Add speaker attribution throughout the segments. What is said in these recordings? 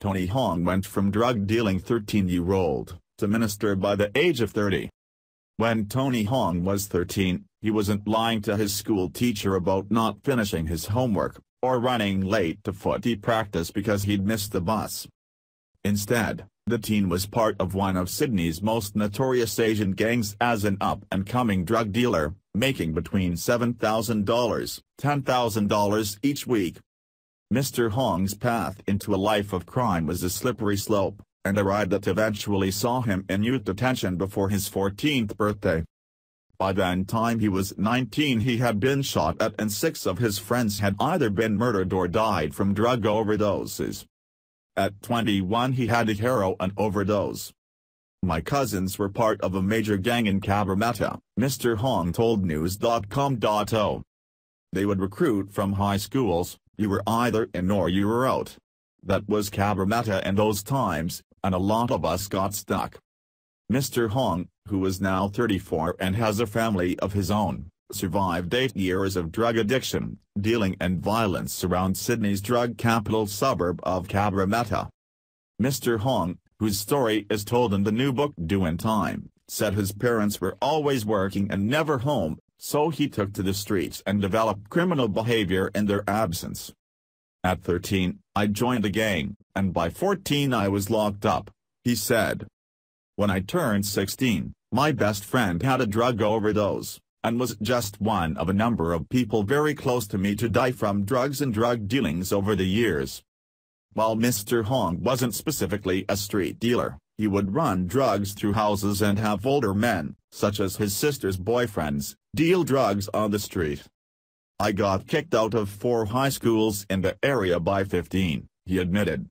Speaker 1: Tony Hoang went from drug-dealing 13-year-old to minister by the age of 30. When Tony Hoang was 13, he wasn't lying to his school teacher about not finishing his homework, or running late to footy practice because he'd missed the bus. Instead, the teen was part of one of Sydney's most notorious Asian gangs as an up-and-coming drug dealer, making between $7,000, $10,000 each week. Mr. Hoang's path into a life of crime was a slippery slope, and a ride that eventually saw him in youth detention before his 14th birthday. By the time he was 19, he had been shot at and 6 of his friends had either been murdered or died from drug overdoses. At 21 he had a heroin overdose. "My cousins were part of a major gang in Cabramatta," Mr. Hoang told news.com.au. "They would recruit from high schools, you were either in or you were out. That was Cabramatta in those times, and a lot of us got stuck." Mr. Hoang, who is now 34 and has a family of his own, survived 8 years of drug addiction, dealing and violence around Sydney's drug capital suburb of Cabramatta. Mr. Hoang, whose story is told in the new book Doin' Time, said his parents were always working and never home, so he took to the streets and developed criminal behavior in their absence. "At 13, I joined a gang, and by 14 I was locked up," he said. "When I turned 16, my best friend had a drug overdose, and was just one of a number of people very close to me to die from drugs and drug dealings over the years." While Mr. Hoang wasn't specifically a street dealer, he would run drugs through houses and have older men, such as his sister's boyfriends, deal drugs on the street. "I got kicked out of 4 high schools in the area by 15, he admitted.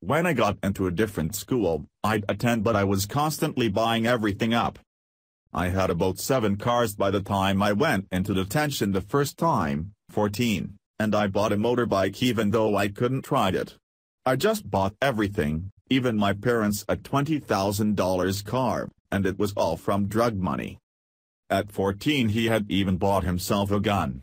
Speaker 1: "When I got into a different school, I'd attend but I was constantly buying everything up. I had about 7 cars by the time I went into detention the first time, 14, and I bought a motorbike even though I couldn't ride it. I just bought everything, even my parents' a $20,000 car, and it was all from drug money." At 14 he had even bought himself a gun.